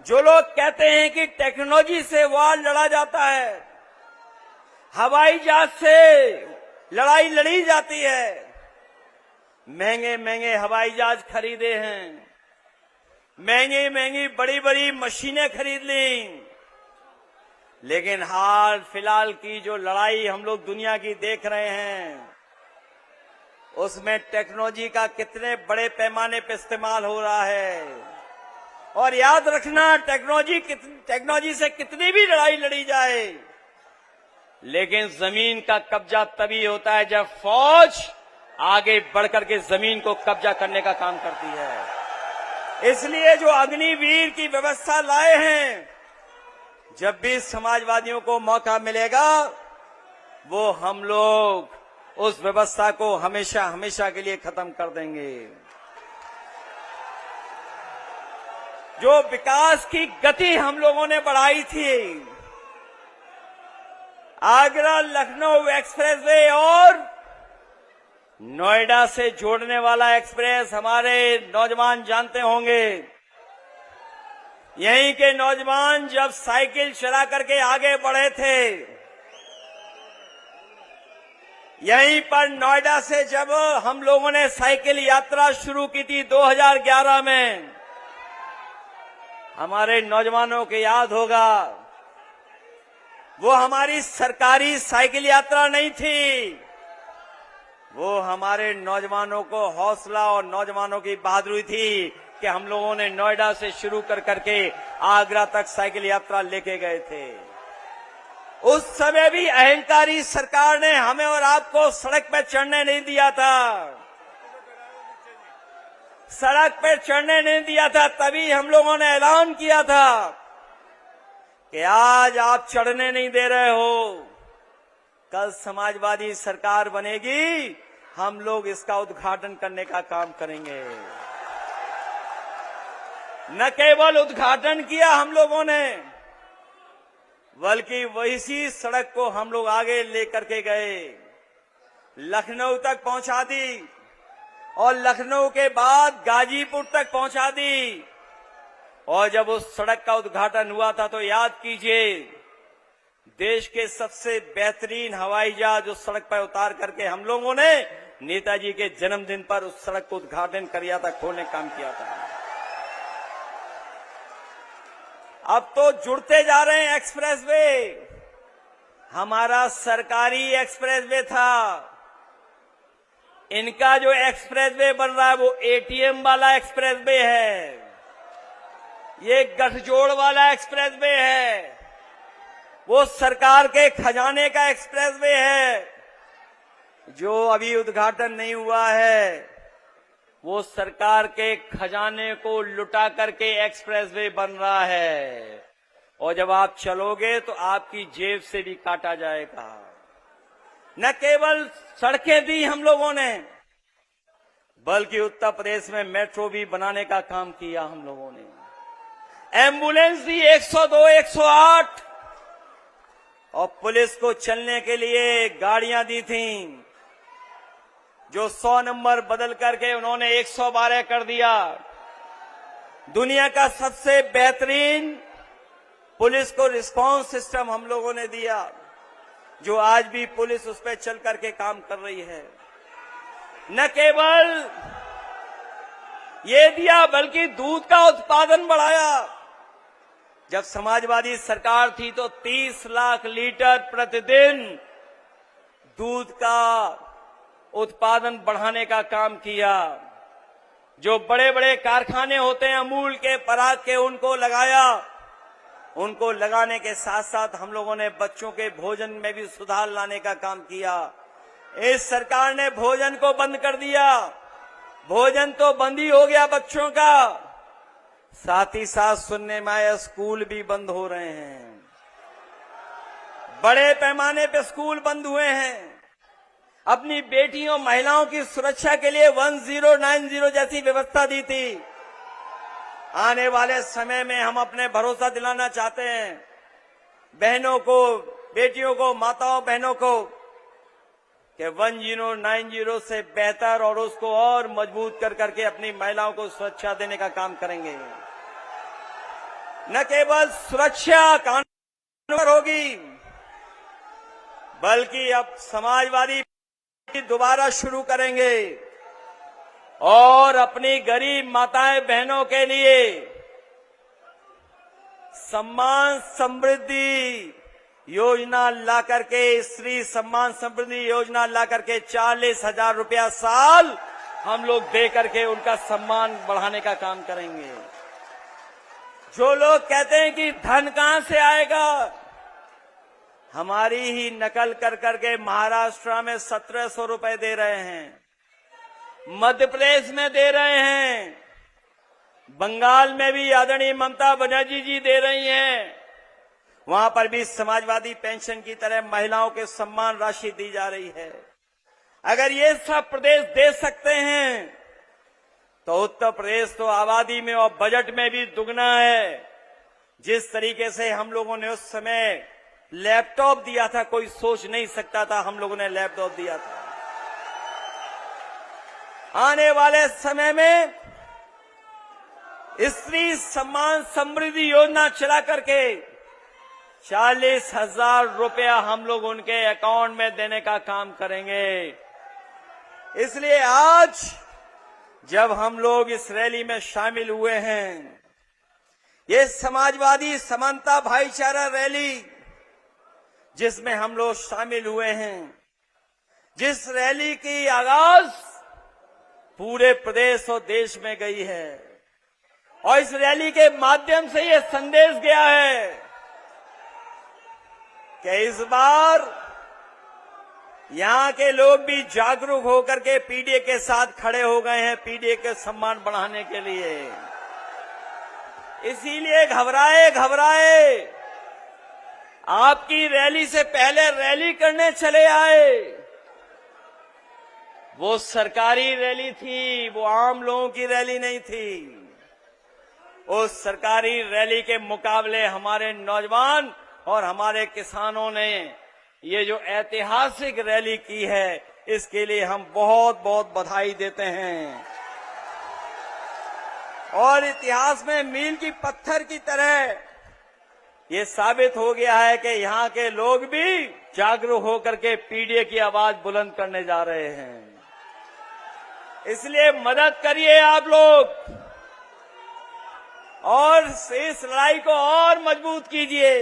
जो लोग कहते हैं कि टेक्नोलॉजी से वार लड़ा जाता है, हवाई जहाज से लड़ाई लड़ी जाती है, महंगे महंगे हवाई जहाज खरीदे हैं, महंगी महंगी बड़ी बड़ी मशीनें खरीद ली, लेकिन हाल फिलहाल की जो लड़ाई हम लोग दुनिया की देख रहे हैं उसमें टेक्नोलॉजी का कितने बड़े पैमाने पर इस्तेमाल हो रहा है। और याद रखना, टेक्नोलॉजी से कितनी भी लड़ाई लड़ी जाए, लेकिन जमीन का कब्जा तभी होता है जब फौज आगे बढ़कर के जमीन को कब्जा करने का काम करती है। इसलिए जो अग्निवीर की व्यवस्था लाए हैं, जब भी समाजवादियों को मौका मिलेगा वो हम लोग उस व्यवस्था को हमेशा हमेशा के लिए खत्म कर देंगे। जो विकास की गति हम लोगों ने बढ़ाई थी, आगरा लखनऊ एक्सप्रेसवे और नोएडा से जोड़ने वाला एक्सप्रेस हमारे नौजवान जानते होंगे। यहीं के नौजवान जब साइकिल चला करके आगे बढ़े थे, यहीं पर नोएडा से जब हम लोगों ने साइकिल यात्रा शुरू की थी 2011 में, हमारे नौजवानों को याद होगा वो हमारी सरकारी साइकिल यात्रा नहीं थी, वो हमारे नौजवानों को हौसला और नौजवानों की बहादुरी थी कि हम लोगों ने नोएडा से शुरू कर करके आगरा तक साइकिल यात्रा लेके गए थे। उस समय भी अहंकारी सरकार ने हमें और आपको सड़क पर चढ़ने नहीं दिया था, सड़क पर चढ़ने नहीं दिया था। तभी हम लोगों ने ऐलान किया था कि आज आप चढ़ने नहीं दे रहे हो, कल समाजवादी सरकार बनेगी, हम लोग इसका उद्घाटन करने का काम करेंगे। न केवल उद्घाटन किया हम लोगों ने, बल्कि वही सड़क को हम लोग आगे लेकर के गए, लखनऊ तक पहुंचा दी और लखनऊ के बाद गाजीपुर तक पहुंचा दी और जब उस सड़क का उद्घाटन हुआ था तो याद कीजिए, देश के सबसे बेहतरीन हवाई जहाज उस सड़क पर उतार करके हम लोगों ने नेताजी के जन्मदिन पर उस सड़क को उद्घाटन किया था, खोलने काम किया था। अब तो जुड़ते जा रहे हैं एक्सप्रेसवे। हमारा सरकारी एक्सप्रेसवे था, इनका जो एक्सप्रेसवे बन रहा है वो एटीएम वाला एक्सप्रेसवे है, ये गठजोड़ वाला एक्सप्रेसवे है, वो सरकार के खजाने का एक्सप्रेसवे है। जो अभी उद्घाटन नहीं हुआ है वो सरकार के खजाने को लुटा करके एक्सप्रेसवे बन रहा है, और जब आप चलोगे तो आपकी जेब से भी काटा जाएगा। न केवल सड़कें दी हम लोगों ने, बल्कि उत्तर प्रदेश में मेट्रो भी बनाने का काम किया हम लोगों ने। एम्बुलेंस दी 102, 108, और पुलिस को चलने के लिए गाड़ियां दी थीं, जो 100 नंबर बदल करके उन्होंने 112 कर दिया। दुनिया का सबसे बेहतरीन पुलिस को रिस्पांस सिस्टम हम लोगों ने दिया, जो आज भी पुलिस उस पर चल करके काम कर रही है। न केवल ये दिया बल्कि दूध का उत्पादन बढ़ाया। जब समाजवादी सरकार थी तो 30 लाख लीटर प्रतिदिन दूध का उत्पादन बढ़ाने का काम किया। जो बड़े बड़े कारखाने होते हैं अमूल के, पराग के, उनको लगाया। उनको लगाने के साथ साथ हम लोगों ने बच्चों के भोजन में भी सुधार लाने का काम किया। इस सरकार ने भोजन को बंद कर दिया। भोजन तो बंद ही हो गया बच्चों का, साथ ही साथ सुनने में आया स्कूल भी बंद हो रहे हैं। बड़े पैमाने पे स्कूल बंद हुए हैं। अपनी बेटियों महिलाओं की सुरक्षा के लिए 1090 जैसी व्यवस्था दी थी। आने वाले समय में हम अपने भरोसा दिलाना चाहते हैं बहनों को, बेटियों को, माताओं बहनों को, कि 1090 से बेहतर और उसको और मजबूत कर करके अपनी महिलाओं को सुरक्षा देने का काम करेंगे। न केवल सुरक्षा कानून पर होगी, बल्कि अब समाजवादी दोबारा शुरू करेंगे और अपनी गरीब माताएं बहनों के लिए सम्मान समृद्धि योजना ला करके, स्त्री सम्मान समृद्धि योजना ला करके 40,000 रुपया साल हम लोग दे करके उनका सम्मान बढ़ाने का काम करेंगे। जो लोग कहते हैं कि धन कहां से आएगा, हमारी ही नकल कर करके महाराष्ट्र में 1700 रुपए दे रहे हैं, मध्य प्रदेश में दे रहे हैं, बंगाल में भी आदरणीय ममता बनर्जी जी दे रही हैं। वहां पर भी समाजवादी पेंशन की तरह महिलाओं के सम्मान राशि दी जा रही है। अगर ये सब प्रदेश दे सकते हैं तो उत्तर प्रदेश तो आबादी में और बजट में भी दुगना है। जिस तरीके से हम लोगों ने उस समय लैपटॉप दिया था, कोई सोच नहीं सकता था हम लोगों ने लैपटॉप दिया था। आने वाले समय में स्त्री सम्मान समृद्धि योजना चला करके 40,000 रुपया हम लोग उनके अकाउंट में देने का काम करेंगे। इसलिए आज जब हम लोग इस रैली में शामिल हुए हैं, ये समाजवादी समानता भाईचारा रैली जिसमें हम लोग शामिल हुए हैं, जिस रैली की आगाज पूरे प्रदेश और देश में गई है, और इस रैली के माध्यम से ये संदेश गया है कि इस बार यहां के लोग भी जागरूक होकर के पीडीए के साथ खड़े हो गए हैं, पीडीए के सम्मान बढ़ाने के लिए। इसीलिए घबराए आपकी रैली से पहले रैली करने चले आए। वो सरकारी रैली थी, वो आम लोगों की रैली नहीं थी। उस सरकारी रैली के मुकाबले हमारे नौजवान और हमारे किसानों ने ये जो ऐतिहासिक रैली की है, इसके लिए हम बहुत बहुत बधाई देते हैं। और इतिहास में मील की पत्थर की तरह ये साबित हो गया है कि यहाँ के लोग भी जागरूक होकर के पीडीए की आवाज बुलंद करने जा रहे हैं। इसलिए मदद करिए आप लोग और इस लड़ाई को और मजबूत कीजिए।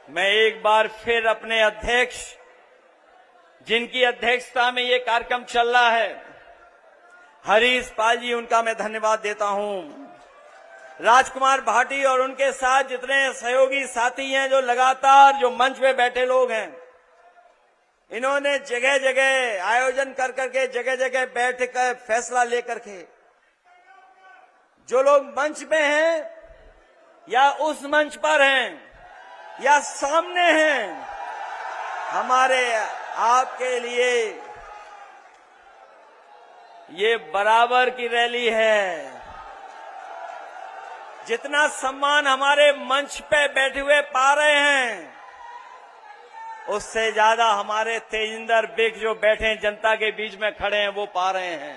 मैं एक बार फिर अपने अध्यक्ष, जिनकी अध्यक्षता में ये कार्यक्रम चल रहा है, हरीश पाल जी, उनका मैं धन्यवाद देता हूं। राजकुमार भाटी और उनके साथ जितने सहयोगी साथी हैं, जो लगातार जो मंच पे बैठे लोग हैं, इन्होंने जगह जगह आयोजन कर करके जगह जगह बैठ कर फैसला लेकर के, जो लोग मंच पे हैं या उस मंच पर हैं या सामने हैं, हमारे आपके लिए ये बराबर की रैली है। जितना सम्मान हमारे मंच पे बैठे हुए पा रहे हैं, उससे ज्यादा हमारे तेजिंदर बिग जो बैठे हैं, जनता के बीच में खड़े हैं, वो पा रहे हैं।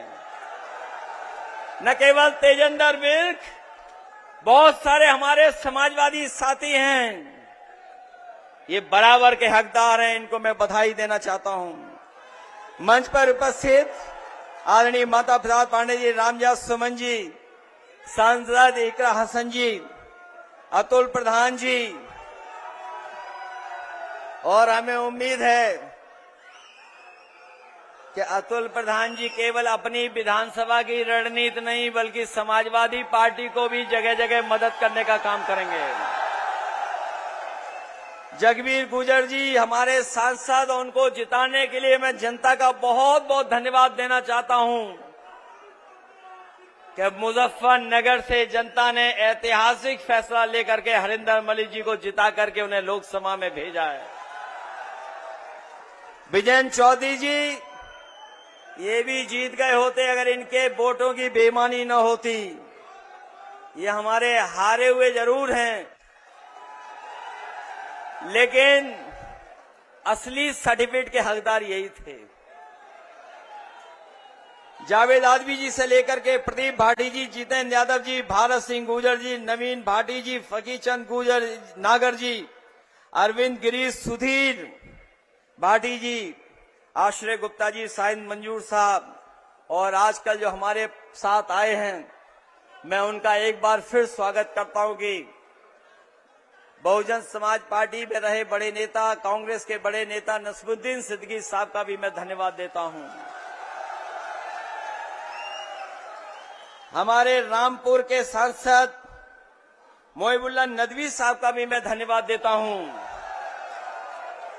न केवल तेजिंदर बिग, बहुत सारे हमारे समाजवादी साथी हैं, ये बराबर के हकदार हैं। इनको मैं बधाई देना चाहता हूं। मंच पर उपस्थित आदरणीय माता प्रसाद पांडे जी, रामजास सुमन जी, सांसद इकरा हसन जी, अतुल प्रधान जी, और हमें उम्मीद है कि अतुल प्रधान जी केवल अपनी विधानसभा की रणनीति नहीं, बल्कि समाजवादी पार्टी को भी जगह जगह मदद करने का काम करेंगे। जगबीर गुजर जी हमारे सांसद, उनको जिताने के लिए मैं जनता का बहुत बहुत धन्यवाद देना चाहता हूं कि मुजफ्फरनगर से जनता ने ऐतिहासिक फैसला लेकर के हरिंदर मलिक जी को जिता करके उन्हें लोकसभा में भेजा है। विजयन चौधरी जी ये भी जीत गए होते अगर इनके वोटों की बेईमानी न होती। ये हमारे हारे हुए जरूर हैं, लेकिन असली सर्टिफिकेट के हकदार यही थे। जावेद आदमी जी से लेकर के प्रदीप भाटी जी, जितेंद्र यादव जी, भारत सिंह गुर्जर जी, नवीन भाटी जी, फकीचंद गुर्जर नागर जी, अरविंद गिरीश, सुधीर भाटी जी, आश्रय गुप्ता जी, साहिद मंजूर साहब, और आजकल जो हमारे साथ आए हैं, मैं उनका एक बार फिर स्वागत करता हूं कि बहुजन समाज पार्टी में रहे बड़े नेता, कांग्रेस के बड़े नेता नसरुद्दीन सिद्दीकी साहब का भी मैं धन्यवाद देता हूं। हमारे रामपुर के सांसद मोहिबुल्लाह नदवी साहब का भी मैं धन्यवाद देता हूं,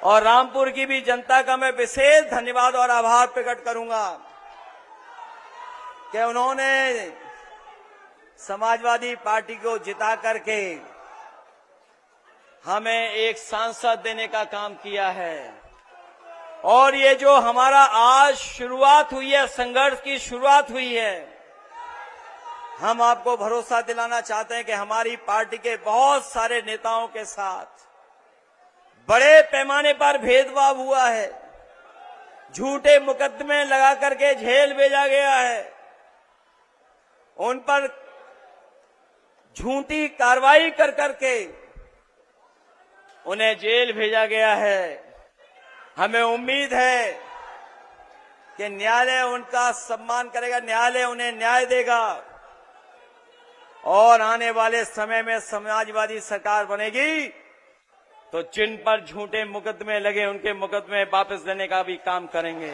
और रामपुर की भी जनता का मैं विशेष धन्यवाद और आभार प्रकट करूंगा कि उन्होंने समाजवादी पार्टी को जिता करके हमें एक सांसद देने का काम किया है। और ये जो हमारा आज शुरुआत हुई है, संघर्ष की शुरुआत हुई है, हम आपको भरोसा दिलाना चाहते हैं कि हमारी पार्टी के बहुत सारे नेताओं के साथ बड़े पैमाने पर भेदभाव हुआ है, झूठे मुकदमे लगा करके जेल भेजा गया है, उन पर झूठी कार्रवाई कर करके उन्हें जेल भेजा गया है। हमें उम्मीद है कि न्यायालय उनका सम्मान करेगा, न्यायालय उन्हें न्याय देगा, और आने वाले समय में समाजवादी सरकार बनेगी तो जिन पर झूठे मुकदमे लगे उनके मुकदमे वापस देने का भी काम करेंगे।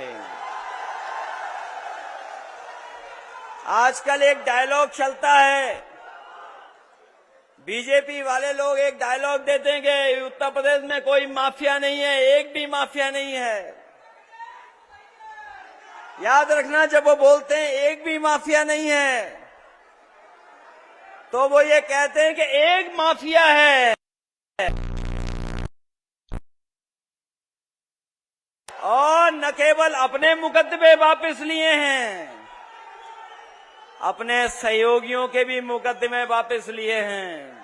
आजकल एक डायलॉग चलता है, बीजेपी वाले लोग एक डायलॉग देते हैं कि उत्तर प्रदेश में कोई माफिया नहीं है, एक भी माफिया नहीं है। याद रखना, जब वो बोलते हैं एक भी माफिया नहीं है, तो वो ये कहते हैं कि एक माफिया है, और न केवल अपने मुकदमे वापस लिए हैं, अपने सहयोगियों के भी मुकदमे वापस लिए हैं।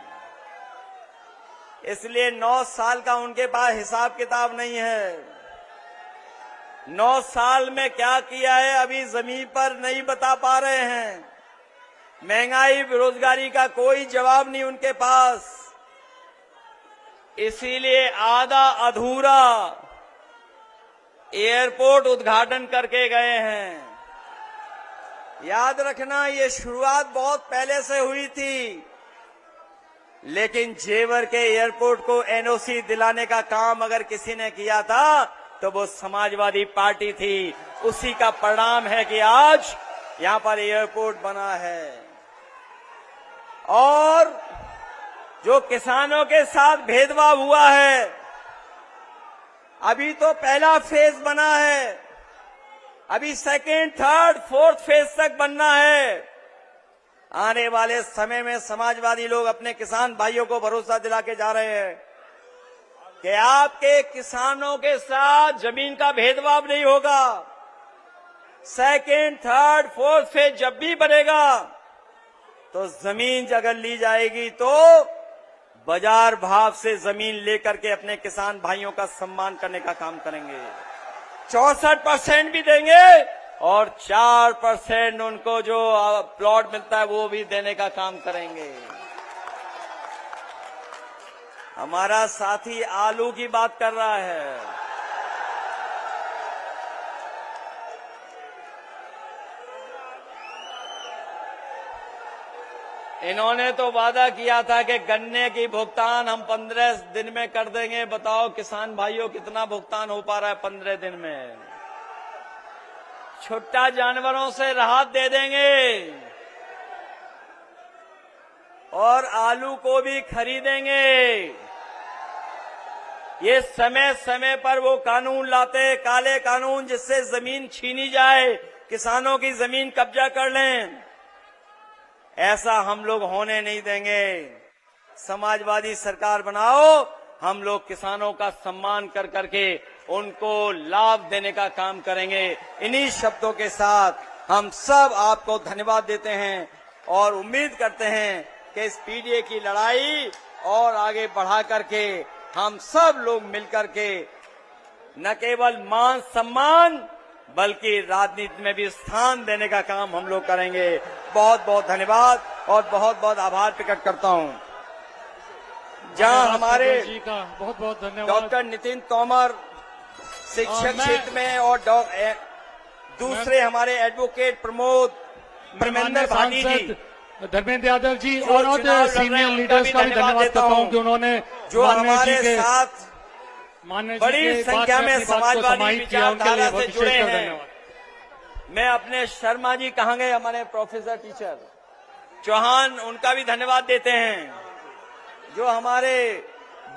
इसलिए 9 साल का उनके पास हिसाब किताब नहीं है। 9 साल में क्या किया है अभी जमीन पर नहीं बता पा रहे हैं, महंगाई बेरोजगारी का कोई जवाब नहीं उनके पास। इसीलिए आधा अधूरा एयरपोर्ट उद्घाटन करके गए हैं। याद रखना, ये शुरुआत बहुत पहले से हुई थी, लेकिन जेवर के एयरपोर्ट को एनओसी दिलाने का काम अगर किसी ने किया था तो वो समाजवादी पार्टी थी। उसी का परिणाम है कि आज यहां पर एयरपोर्ट बना है। और जो किसानों के साथ भेदभाव हुआ है, अभी तो पहला फेज बना है, अभी सेकेंड, थर्ड, फोर्थ फेज तक बनना है। आने वाले समय में समाजवादी लोग अपने किसान भाइयों को भरोसा दिला के जा रहे हैं कि आपके किसानों के साथ जमीन का भेदभाव नहीं होगा। सेकेंड, थर्ड, फोर्थ फेज जब भी बनेगा तो जमीन अगर ली जाएगी तो बाजार भाव से जमीन लेकर के अपने किसान भाइयों का सम्मान करने का काम करेंगे। 64% भी देंगे और 4% उनको जो प्लॉट मिलता है वो भी देने का काम करेंगे। हमारा साथी आलू की बात कर रहा है। इन्होंने तो वादा किया था कि गन्ने की भुगतान हम 15 दिन में कर देंगे। बताओ किसान भाइयों कितना भुगतान हो पा रहा है 15 दिन में। छुट्टा जानवरों से राहत दे देंगे और आलू को भी खरीदेंगे। ये समय समय पर वो कानून लाते, काले कानून, जिससे जमीन छीनी जाए, किसानों की जमीन कब्जा कर लें। ऐसा हम लोग होने नहीं देंगे। समाजवादी सरकार बनाओ, हम लोग किसानों का सम्मान कर करके उनको लाभ देने का काम करेंगे। इन्हीं शब्दों के साथ हम सब आपको धन्यवाद देते हैं और उम्मीद करते हैं कि इस पीडीए की लड़ाई और आगे बढ़ा करके हम सब लोग मिलकर के न केवल मान सम्मान बल्कि राजनीति में भी स्थान देने का काम हम लोग करेंगे। बहुत बहुत धन्यवाद और बहुत बहुत आभार प्रकट करता हूं। जहां हमारे बहुत बहुत धन्यवाद डॉक्टर नितिन तोमर शिक्षक क्षेत्र में और दूसरे हमारे एडवोकेट प्रमोद धर्मेंद्र भाटी जी, धर्मेंद्र यादव जी और सीनियर लीडर्स का भी धन्यवाद करता हूं कि उन्होंने जो हमारे साथ बड़ी संख्या में समाजवादी विचारधारा से जुड़े हैं। मैं अपने शर्मा जी कहाँ गए, हमारे प्रोफेसर टीचर चौहान, उनका भी धन्यवाद देते हैं। जो हमारे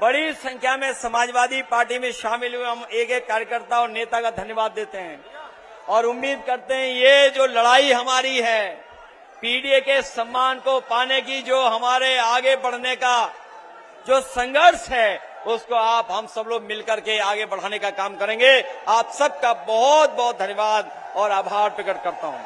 बड़ी संख्या में समाजवादी पार्टी में शामिल हुए, हम एक एक कार्यकर्ता और नेता का धन्यवाद देते हैं और उम्मीद करते हैं ये जो लड़ाई हमारी है पीडीए के सम्मान को पाने की, जो हमारे आगे बढ़ने का जो संघर्ष है, उसको आप हम सब लोग मिलकर के आगे बढ़ाने का काम करेंगे। आप सबका बहुत बहुत धन्यवाद और आभार प्रकट करता हूं।